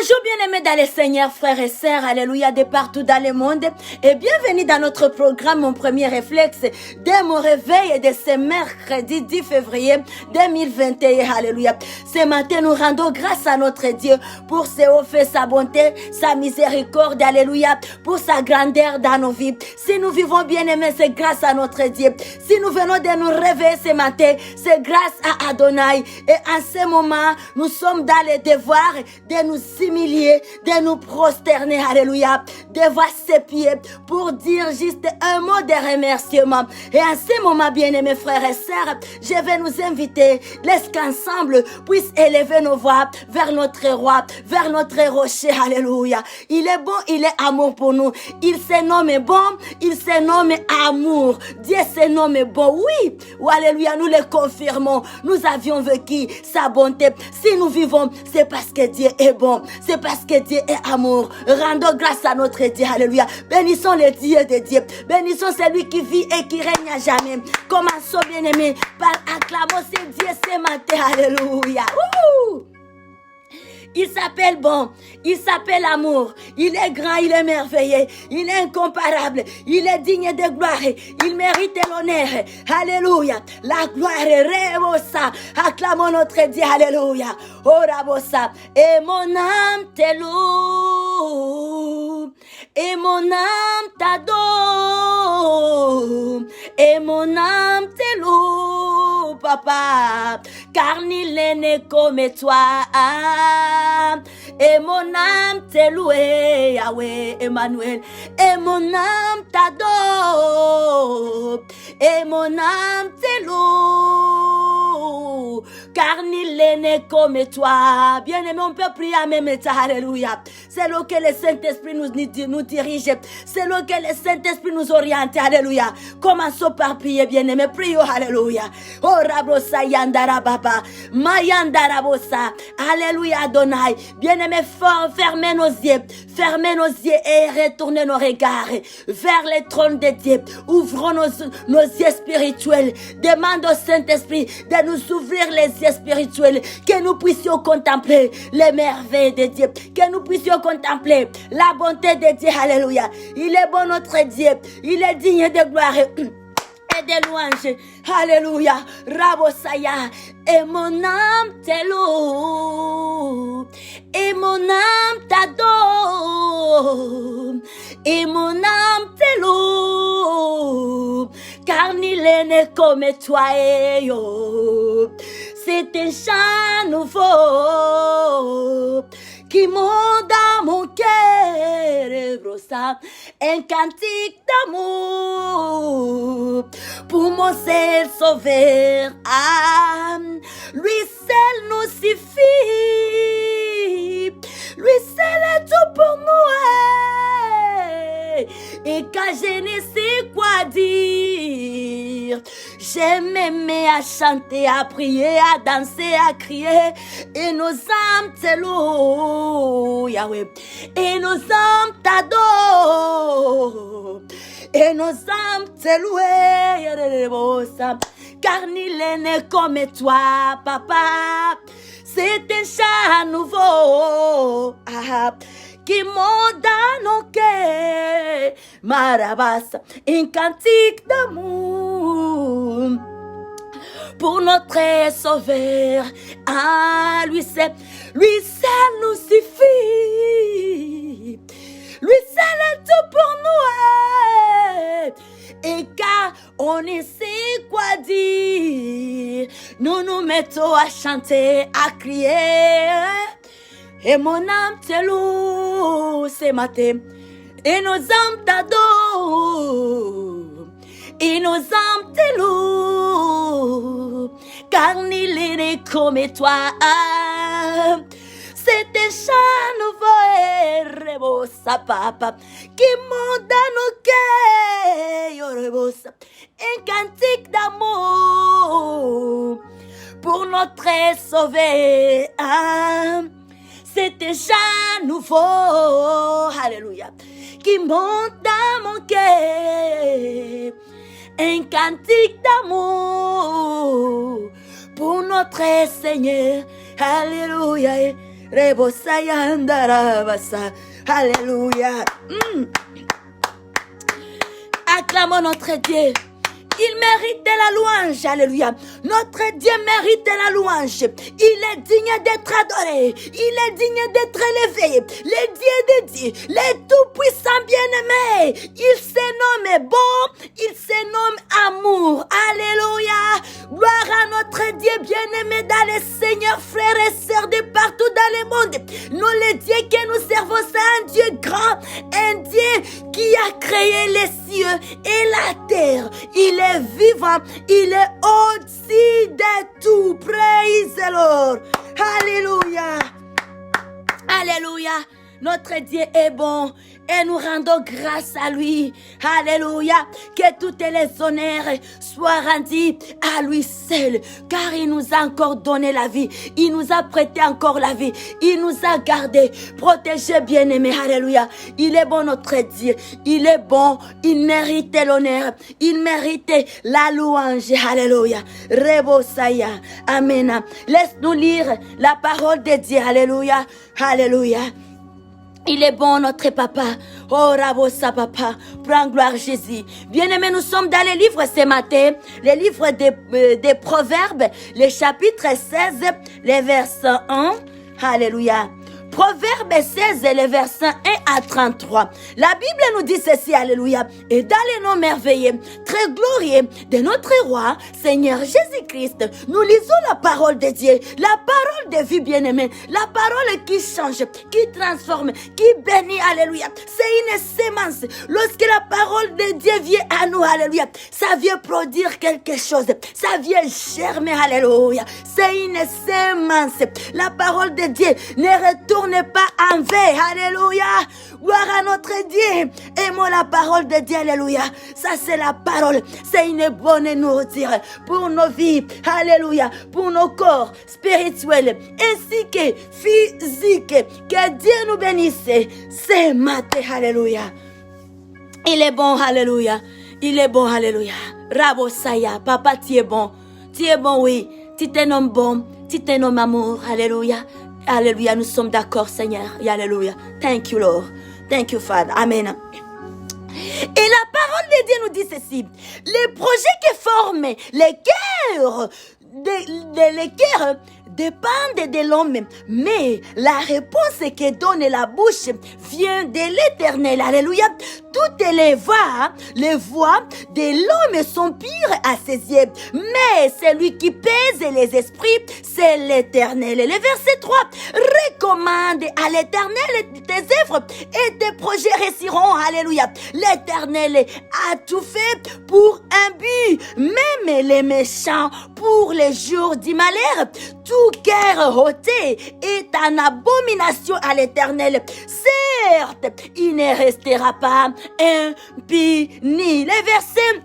Bonjour bien-aimés dans le Seigneur, frères et sœurs, alléluia, de partout dans le monde. Et bienvenue dans notre programme, mon premier réflexe, dès mon réveil de ce mercredi 10 février 2021, alléluia. Ce matin, nous rendons grâce à notre Dieu pour ses hauts faits, sa bonté, sa miséricorde, alléluia, pour sa grandeur dans nos vies. Si nous vivons bien-aimés, c'est grâce à notre Dieu. Si nous venons de nous réveiller ce matin, c'est grâce à Adonai. Et en ce moment, nous sommes dans le devoir de nous humilier, de nous prosterner, alléluia, devant ses pieds pour dire juste un mot de remerciement. Et en ce moment, bien-aimés frères et sœurs, je vais nous inviter, laisse qu'ensemble puisse élever nos voix vers notre roi, vers notre rocher, alléluia. Il est bon, il est amour pour nous. Il se nomme bon, il se nomme amour. Dieu se nomme bon, oui, ou alléluia, nous le confirmons. Nous avions vécu sa bonté. Si nous vivons, c'est parce que Dieu est bon. C'est parce que Dieu est amour. Rendons grâce à notre Dieu. Alléluia. Bénissons le Dieu de Dieu. Bénissons celui qui vit et qui règne à jamais. Commençons, bien-aimés, par acclamer ce Dieu ce matin. Alléluia. Ouh! Il s'appelle bon, il s'appelle amour, il est grand, il est merveilleux, il est incomparable, il est digne de gloire, il mérite l'honneur. Alléluia. La gloire est rebosa. Acclamons notre Dieu. Alléluia. Oh rabosa. Et mon âme te loue, et mon âme t'adore, et mon âme te loue, papa, car nul n'est comme toi. Et mon âme te loue, Yahweh, Emmanuel. Et mon âme t'adore. Et mon âme te loue, car nul n'est comme toi. Bien-aimé, on peut prier à même état. Alléluia. C'est là que le Saint-Esprit nous dirige. C'est là que le Saint-Esprit nous oriente. Alléluia. Commençons par prier, bien-aimé. Prions. Alléluia. Oh, Rabosa Yandara Baba. Mayandara Bosa. Alléluia, Adonai. Bien-aimé, fermez nos yeux. Fermez nos yeux et retournez nos regards vers le trône de Dieu. Ouvrons nos yeux spirituels. Demande au Saint-Esprit de nous ouvrir les yeux spirituels. Que nous puissions contempler les merveilles de Dieu. Que nous puissions contempler la bonté de Dieu. Alléluia. Il est bon notre Dieu. Il est digne de gloire et de louanges. Alléluia. Rabosaya. Et mon âme te loue, et mon âme t'adore, et mon âme te loue, car nul n'est comme toi. Et yo, c'est un chant nouveau qui monte dans mon cœur, brossa, un cantique d'amour pour mon seul sauveur. Ah, lui seul nous suffit, lui seul est tout pour nous. Et quand je ne sais quoi dire, j'aime aimer à chanter, à prier, à danser, à crier. Et nos âmes te louent, Yahweh. Et nos âmes t'adorent. Et nos âmes te louent, car nul n'est comme toi, papa. C'est un chant nouveau qui monte dans nos cœurs. Marabas, un cantique d'amour pour notre sauveur. Ah, lui seul nous suffit. Lui seul est tout pour nous. Et car on ne sait quoi dire, nous nous mettons à chanter, à crier. Et mon âme te loue ce matin. Et nos âmes t'adorent. Et nos âmes te louent. Car nul n'est comme toi. C'est un chant nouveau et rebosa, papa, qui monte dans nos cœurs, rebosa, un cantique d'amour pour notre sauvé. C'est un chant nouveau, alléluia, qui monte dans mon cœur, un cantique d'amour pour notre Seigneur, alléluia. Rebosaya andarabasa. Alléluia. Acclamons notre Dieu. Il mérite de la louange, alléluia. Notre Dieu mérite de la louange. Il est digne d'être adoré. Il est digne d'être élevé. Le Dieu des dieux, le tout-puissant bien-aimé. Il se nomme bon, il se nomme amour. Alléluia. Gloire à notre Dieu bien-aimé dans le Seigneur, frères et sœurs de partout dans le monde. Nous, le Dieu que nous servons, c'est un Dieu grand, un Dieu qui a créé les cieux et la terre. Il est vivant, il est au-dessus de tout. Praise the Lord. Alléluia. Alléluia. Notre Dieu est bon et nous rendons grâce à lui. Alléluia. Que toutes les honneurs soient rendus à lui seul. Car il nous a encore donné la vie. Il nous a prêté encore la vie. Il nous a gardés, protégés, bien-aimés. Alléluia. Il est bon notre Dieu. Il est bon. Il mérite l'honneur. Il mérite la louange. Alléluia. Rebosaya. Amen. Laisse-nous lire la parole de Dieu. Alléluia. Alléluia. Il est bon notre papa. Oh Rabosa papa. Prends gloire Jésus. Bien-aimés, nous sommes dans les livres ce matin. Les livres des Proverbes. Le chapitre 16, les versets 1. Alléluia. Proverbe 16, les versets 1 à 33. La Bible nous dit ceci, alléluia. Et dans les noms merveilleux, très glorieux de notre roi, Seigneur Jésus-Christ, nous lisons la parole de Dieu, la parole de vie bien-aimée, la parole qui change, qui transforme, qui bénit, alléluia. C'est une sémence. Lorsque la parole de Dieu vient à nous, alléluia, ça vient produire quelque chose. Ça vient germer, alléluia. C'est une sémence. La parole de Dieu ne retourne pas en vain, alléluia. Gloire à notre Dieu. Aimons la parole de Dieu, alléluia. Ça c'est la parole, c'est une bonne nourriture pour nos vies, alléluia, pour nos corps spirituels ainsi que physiques. Que Dieu nous bénisse ce matin, alléluia. Il est bon, alléluia. Il est bon, alléluia. Rabosaya, papa, tu es bon. Tu es bon, oui. Tu t'es nommé bon. Tu t'es nommé amour, alléluia. Alléluia, nous sommes d'accord, Seigneur. Alléluia. Thank you, Lord. Thank you, Father. Amen. Et la parole de Dieu nous dit ceci. Les projets qui forment les cœurs, les cœurs dépendent de l'homme, mais la réponse que donne la bouche vient de l'Éternel. Alléluia. Toutes les voix de l'homme sont pires à ses yeux, mais celui qui pèse les esprits, c'est l'Éternel. Et le verset 3, recommande à l'Éternel tes œuvres et tes projets réussiront. Alléluia. L'Éternel a tout fait pour un but, même les méchants pour les jours du malheur. Tout cœur ôté est en abomination à l'Éternel. Certes, il ne restera pas impuni. Les versets,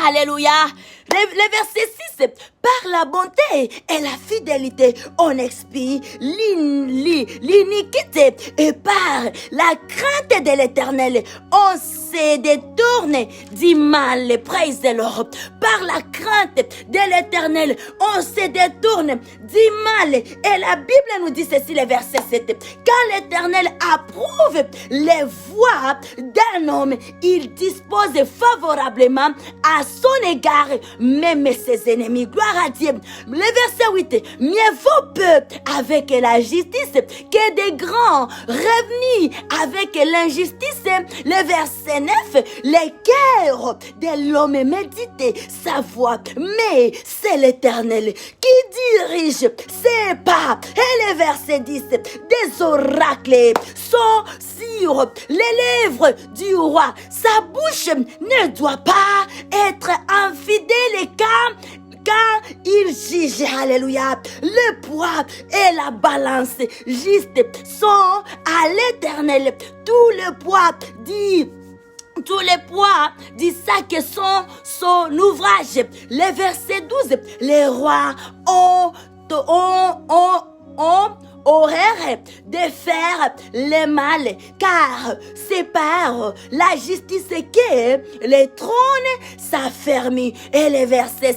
alléluia. Le verset 6, par la bonté et la fidélité, on expie l'iniquité et par la crainte de l'Éternel, on se détourne du mal. Praise the Lord. Par la crainte de l'Éternel, on se détourne du mal. Et la Bible nous dit ceci, le verset 7. Quand l'Éternel approuve les voies d'un homme, il dispose favorablement à son égard même ses ennemis. Gloire à Dieu. Le verset 8. Mieux vaut peu avec la justice que des grands revenus avec l'injustice. Le verset 9. Les cœurs de l'homme médite sa voie, mais c'est l'Éternel qui dirige ses pas. Et le verset 10. Des oracles sont sur les lèvres du roi. Sa bouche ne doit pas être infidèle quand il juge, alléluia. Le poids et la balance juste sont à l'Éternel. Tout le poids du sac sont son ouvrage. Le verset 12, les rois ont horaire de faire le mal, car c'est par la justice que les trônes s'affermissent. Et le verset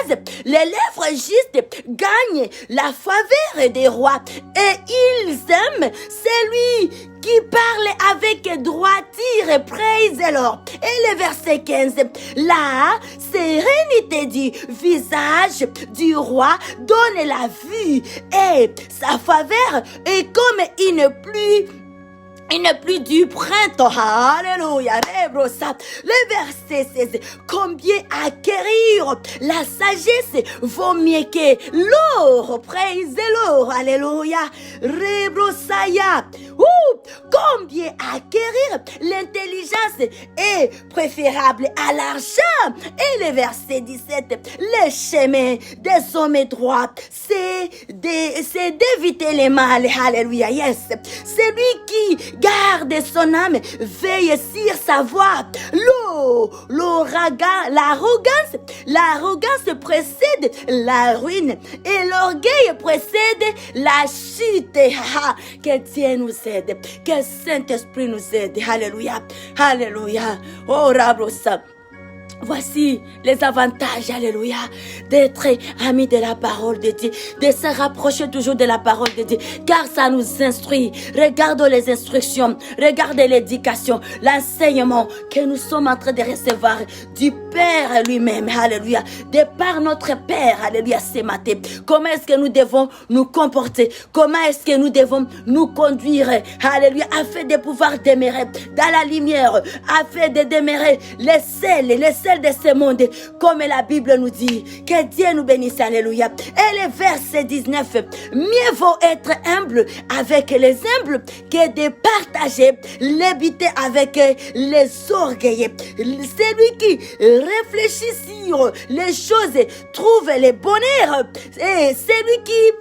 13, les lèvres justes gagnent la faveur des rois et ils aiment celui qui parle avec droiture, praise Lord. Et le verset 15, la sérénité du visage du roi donne la vue et sa faveur est comme une pluie du printemps. Alléluia. Le verset 16. Combien acquérir la sagesse vaut mieux que l'or. Praise l'or. Alléluia. Rebrosaya. Combien acquérir l'intelligence est préférable à l'argent. Et le verset 17. Le chemin des hommes droits, c'est d'éviter les mal. Alléluia. Yes. Celui qui garde son âme, veille sur sa voie. L'arrogance précède la ruine et l'orgueil précède la chute. Que Dieu nous aide, que Saint-Esprit nous aide. Alléluia, alléluia. Oh, Rabrosa. Voici les avantages, alléluia, d'être amis de la parole de Dieu, de se rapprocher toujours de la parole de Dieu, car ça nous instruit. Regardons les instructions, regardez l'éducation, l'enseignement que nous sommes en train de recevoir du Père lui-même, alléluia, de par notre Père, alléluia, ce matin. Comment est-ce que nous devons nous comporter, comment est-ce que nous devons nous conduire, alléluia, afin de pouvoir demeurer dans la lumière, afin de demeurer les sels de ce monde, comme la Bible nous dit. Que Dieu nous bénisse, alléluia. Et le verset 19, mieux vaut être humble avec les humbles que de partager l'habité avec les orgueilleux. Celui qui réfléchit sur les choses trouve le bonheur, et celui qui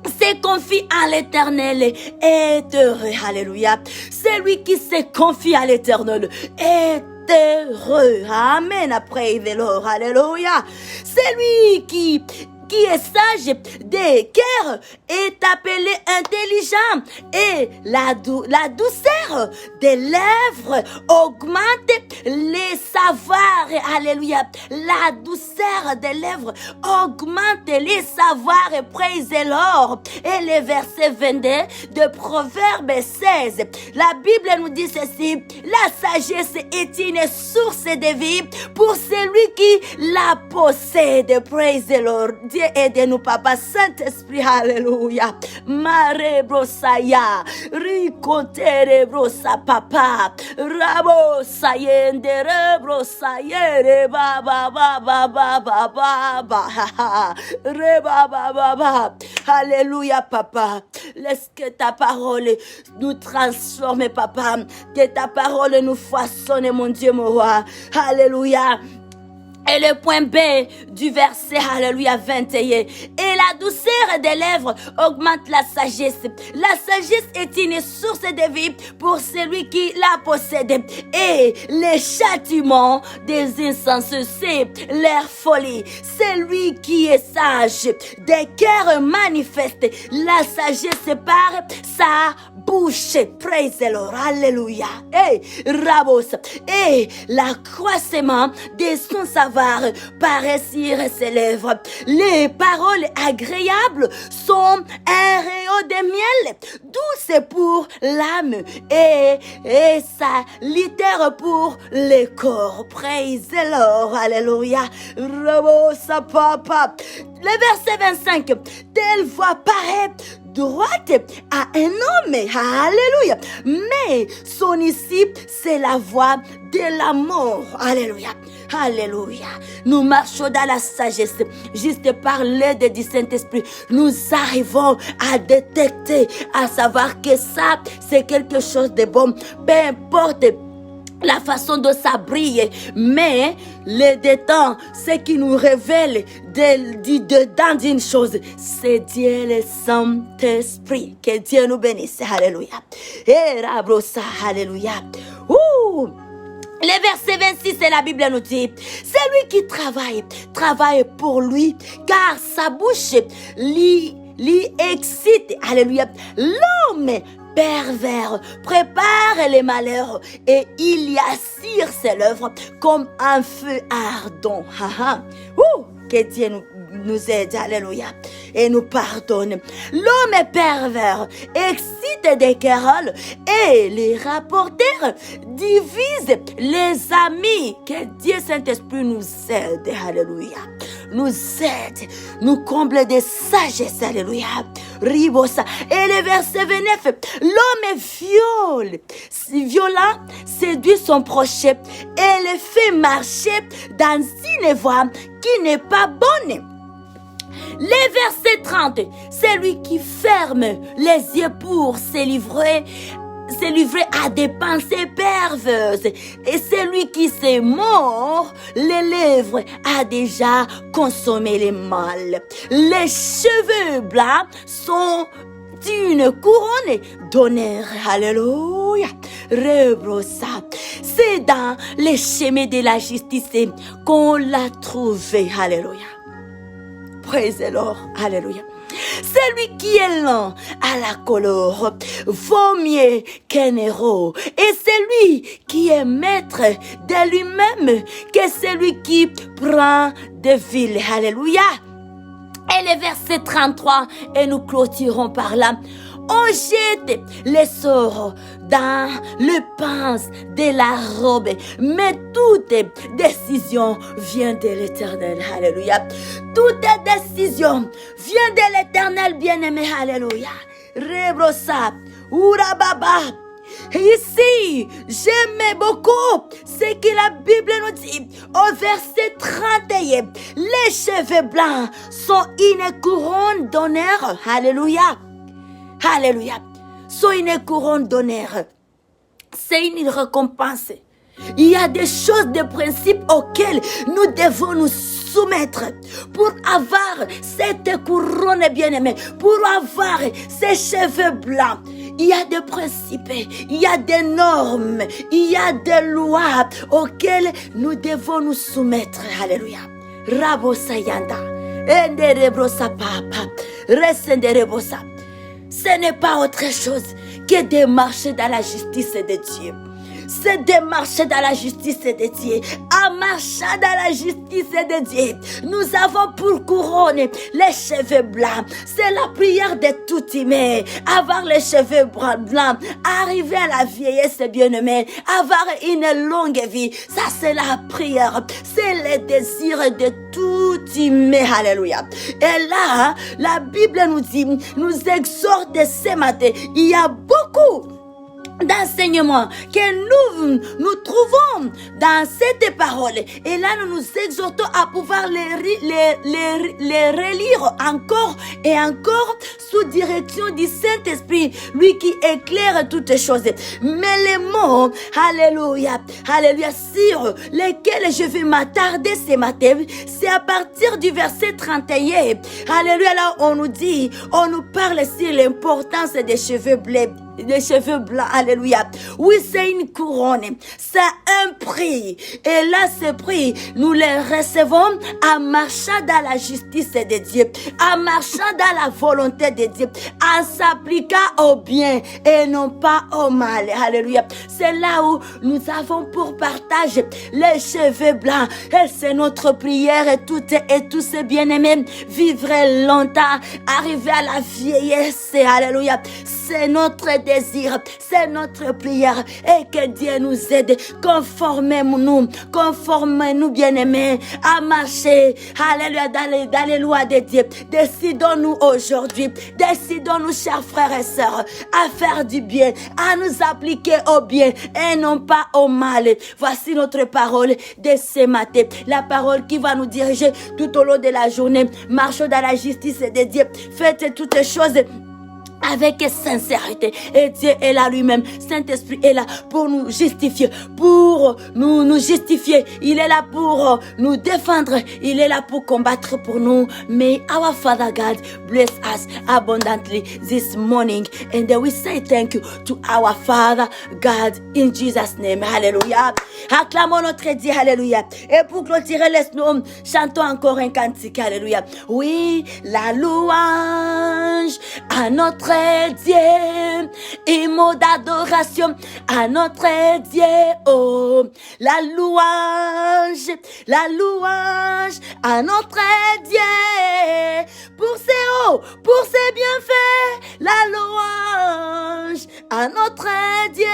se confie à l'Éternel est heureux. Alléluia. Celui qui se confie à l'Éternel est heureux. Amen. Après, alléluia. Celui qui est sage de cœur est appelé intelligent, et la douceur des lèvres augmente les savoirs. Alléluia. La douceur des lèvres augmente les savoirs. Praise the Lord. Et le verset 22 de Proverbe 16. La Bible nous dit ceci: la sagesse est une source de vie pour celui qui la possède. Praise the Lord. Dieu aide-nous, Papa. Saint-Esprit, alléluia. Mare brosaya, ricotere brosa papa, rabo sayende rebrosayere baba baba baba baba, re baba baba. Alléluia, Papa. Laisse que ta parole nous transforme, Papa. Que ta parole nous façonne, mon Dieu, mon roi. Alléluia. Et le point B du verset, alléluia, 21. Et la douceur des lèvres augmente la sagesse. La sagesse est une source de vie pour celui qui la possède. Et les châtiments des insensés, c'est leur folie. Celui qui est sage, des cœurs manifestes, la sagesse par sa bouche. Praise the Lord. Alléluia. Et rabos. Et l'accroissement de son savoir paraît sur ses lèvres. Les paroles agréables sont un rayon de miel, douce pour l'âme et salutaire pour le corps. Praise the Lord. Alléluia. Rabosa papa. Le verset 25. Telle voix paraît droite à un homme. Alléluia. Mais son issue, c'est la voie de la mort. Alléluia. Alléluia. Nous marchons dans la sagesse. Juste par l'aide du Saint-Esprit, nous arrivons à détecter, à savoir que ça, c'est quelque chose de bon. Peu importe la façon dont ça brille, mais le détend, ce qui nous révèle dedans d'une chose, c'est Dieu le Saint-Esprit. Que Dieu nous bénisse. Alléluia. Et rabrosa, alléluia. Le verset 26, c'est la Bible nous dit, celui qui travaille pour lui, car sa bouche lui lui excite, alléluia, l'homme pervers prépare les malheurs et il y attire ses lèvres comme un feu ardent. Que Dieu nous aide, alléluia, et nous pardonne. L'homme pervers excite des querelles et les rapporteurs divisent les amis. Que Dieu Saint-Esprit nous aide, alléluia, nous aide, nous comble de sagesse, alléluia. Ribosa. Et le verset 29, l'homme violent séduit son prochain et le fait marcher dans une voie qui n'est pas bonne. Le verset 30, celui qui ferme les yeux pour se livrer à des pensées perverses. Et celui qui se mord les lèvres a déjà consommé le mal. Les cheveux blancs sont une couronne d'honneur. Alléluia. Rebrosa. C'est dans les chemins de la justice qu'on l'a trouvé. Alléluia. Praise the Lord. Alléluia. Celui qui est lent à la colère vaut mieux qu'un héros. Et celui qui est maître de lui-même que celui qui prend des villes. Alléluia. Et le verset 33, et nous clôturons par là. On jette les sorts dans le pince de la robe, mais toute décision vient de l'Éternel. Alléluia. Toute décision vient de l'Éternel, bien-aimé. Alléluia. Rebrosa, Urababa. Ici, j'aime beaucoup ce que la Bible nous dit au verset 31. Les cheveux blancs sont une couronne d'honneur. Alléluia. Alléluia. Sont une couronne d'honneur. C'est une récompense. Il y a des choses, des principes auxquels nous devons nous soumettre pour avoir cette couronne bien-aimée, pour avoir ces cheveux blancs. Il y a des principes, il y a des normes, il y a des lois auxquelles nous devons nous soumettre. Alléluia. Rabosa yanda, enderebrosa papa, ressenderebosa. Ce n'est pas autre chose que de marcher dans la justice de Dieu. C'est de marcher dans la justice de Dieu. En marchant dans la justice de Dieu, nous avons pour couronne les cheveux blancs. C'est la prière de tout humain. Avoir les cheveux blancs, arriver à la vieillesse bien-aimée, avoir une longue vie. Ça, c'est la prière. C'est le désir de tout humain. Alléluia. Et là, la Bible nous dit, nous exhorte ce matin. Il y a beaucoup d'enseignements que nous trouvons dans cette parole. Et là, nous nous exhortons à pouvoir les relire encore et encore sous direction du Saint-Esprit, lui qui éclaire toutes choses. Mais les mots, alléluia, alléluia, sur lesquels je vais m'attarder ce matin, c'est à partir du verset 31. Alléluia, là, on nous parle sur l'importance des cheveux bleus. Des cheveux blancs, alléluia. Oui, c'est une couronne, c'est un prix. Et là, ce prix, nous les recevons en marchant dans la justice de Dieu, en marchant dans la volonté de Dieu, en s'appliquant au bien et non pas au mal. Alléluia. C'est là où nous avons pour partage les cheveux blancs. Et c'est notre prière et tous bien-aimés, vivre longtemps, arriver à la vieillesse. Alléluia. C'est notre désir, c'est notre prière, et que Dieu nous aide. Conformez-nous bien-aimés, à marcher, alléluia, dans les lois de Dieu. Décidons-nous aujourd'hui, décidons-nous, chers frères et sœurs, à faire du bien, à nous appliquer au bien et non pas au mal. Voici notre parole de ce matin, la parole qui va nous diriger tout au long de la journée. Marchons dans la justice de Dieu, faites toutes choses avec sincérité. Et Dieu est là lui-même. Saint-Esprit est là pour nous justifier, pour nous justifier. Il est là pour nous défendre. Il est là pour combattre pour nous. May our Father God bless us abundantly this morning. And we say thank you to our Father God in Jesus' name. Hallelujah. Acclamons notre Dieu. Hallelujah. Et pour clôturer, laisse-nous chantons encore un cantique. Alléluia. Oui, la louange à notre Dieu, et mot d'adoration à notre Dieu. Oh, la louange à notre Dieu, pour ses hauts, pour ses bienfaits, la louange à notre Dieu,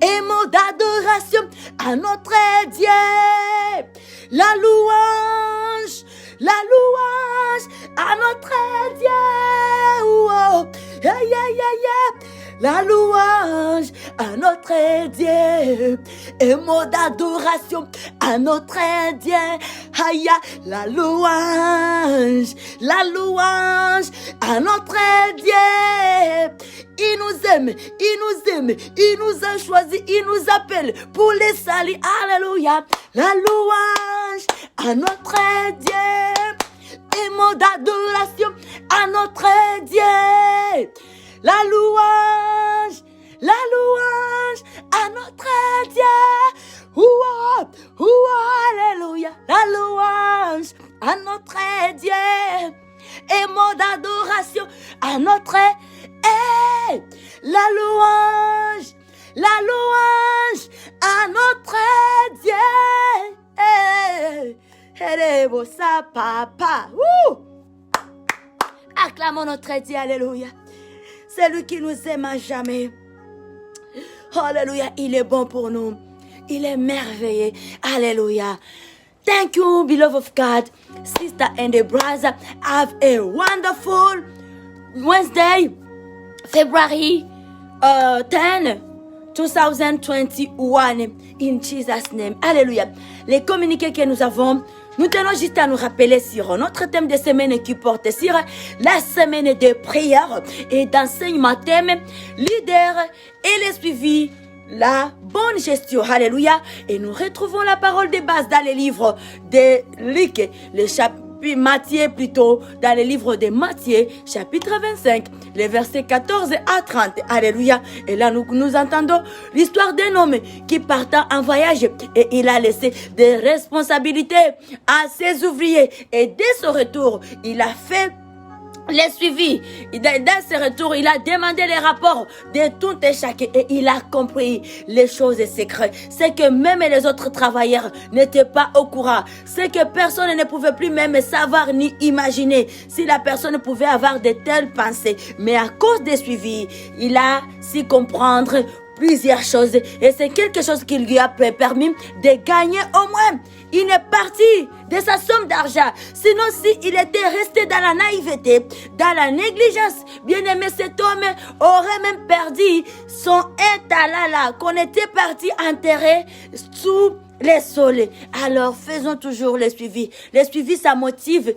et mot d'adoration à notre Dieu. La louange à notre Dieu. Oh, yeah, yeah, yeah, yeah. La louange à notre Dieu, et mot d'adoration à notre Dieu. Aïe, la louange à notre Dieu. Il nous aime, il nous a choisi, il nous appelle pour les saluer. Alléluia. La louange à notre Dieu, et mot d'adoration à notre Dieu. La louange à notre Dieu. Ouah, ouah, alléluia. La louange à notre Dieu, et mot d'adoration à notre la louange à notre Dieu. Hello, ça, papa. Acclamons notre Dieu, alléluia. C'est lui qui nous aime à jamais. Alléluia, il est bon pour nous. Il est merveilleux. Alléluia. Thank you, beloved of God. Sister and brother, have a wonderful Wednesday, February 10, 2021. In Jesus' name. Alléluia. Les communiqués que nous avons, nous tenons juste à nous rappeler sur notre thème de semaine qui porte sur la semaine de prière et d'enseignement thème, leader et les suivis, la bonne gestion. Alléluia. Et nous retrouvons la parole de base dans les livres de Luc, le chapitre Matthieu plutôt, dans le livre de Matthieu, chapitre 25, les versets 14 à 30. Alléluia. Et là, nous entendons l'histoire d'un homme qui partait en voyage et il a laissé des responsabilités à ses ouvriers. Et dès son retour, il a fait les suivis. Dans ce retour, il a demandé les rapports de tout et chacun et il a compris les choses secrètes. C'est que même les autres travailleurs n'étaient pas au courant. C'est que personne ne pouvait plus même savoir ni imaginer si la personne pouvait avoir de telles pensées. Mais à cause des suivis, il a su comprendre plusieurs choses et c'est quelque chose qui lui a permis de gagner au moins une partie de sa somme d'argent. Sinon, s'il était resté dans la naïveté, dans la négligence, bien aimé, cet homme aurait même perdu son étalala qu'on était parti enterrer sous les sols. Alors, faisons toujours les suivis. Les suivis, ça motive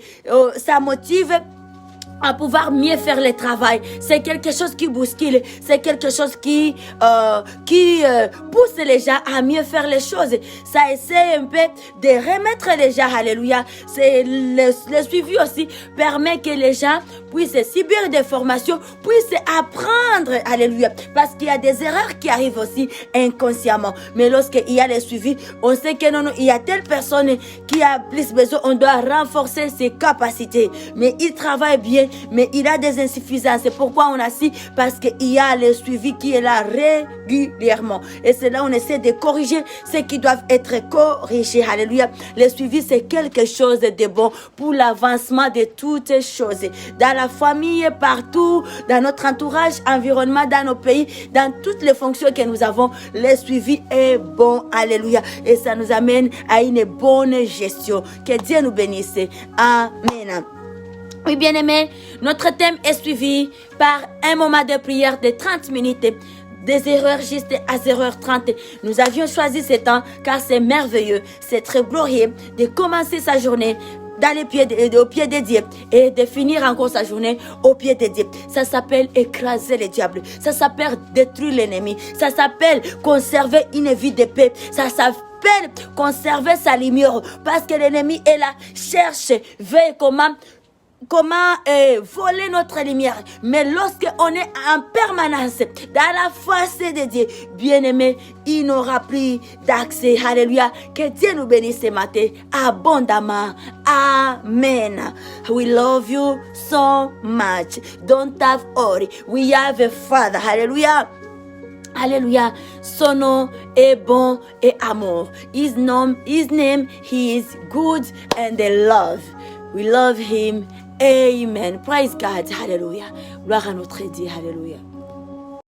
à pouvoir mieux faire le travail. C'est quelque chose qui bouscule, c'est quelque chose qui pousse les gens à mieux faire les choses. Ça essaie un peu de remettre les gens, alléluia. C'est le suivi aussi permet que les gens puissent subir des formations, puissent apprendre, alléluia. Parce qu'il y a des erreurs qui arrivent aussi inconsciemment. Mais lorsqu'il y a les suivis, on sait que non, il y a telle personne qui a plus besoin, on doit renforcer ses capacités. Mais il travaille bien, mais il a des insuffisances. C'est pourquoi on a si, parce qu'il y a le suivi qui est là régulièrement. Et c'est là où on essaie de corriger ce qui doivent être corrigés. Alléluia. Le suivi, c'est quelque chose de bon pour l'avancement de toutes choses. Dans la famille, partout, dans notre entourage, environnement, dans nos pays, dans toutes les fonctions que nous avons, le suivi est bon. Alléluia. Et ça nous amène à une bonne gestion. Que Dieu nous bénisse. Amen. Oui, bien-aimés, notre thème est suivi par un moment de prière de 30 minutes, des erreurs justes à 0h30. Nous avions choisi ce temps car c'est merveilleux, c'est très glorieux de commencer sa journée dans les pieds au pied de Dieu et de finir encore sa journée au pied de Dieu. Ça s'appelle écraser le diable. Ça s'appelle détruire l'ennemi. Ça s'appelle conserver une vie de paix. Ça s'appelle conserver sa lumière parce que l'ennemi est là, cherche, veille comment voler notre lumière. Mais lorsque on est en permanence dans la face de Dieu, bien-aimé, il n'aura plus d'accès. Alléluia. Que Dieu nous bénisse ce matin abondamment. Amen. We love you so much. Don't have worry. We have a Father. Alléluia. Alléluia. Son nom est bon et amour. His name, he is good and they love. We love him. Amen. Praise God. Hallelujah. Gloire à notre Dieu. Hallelujah.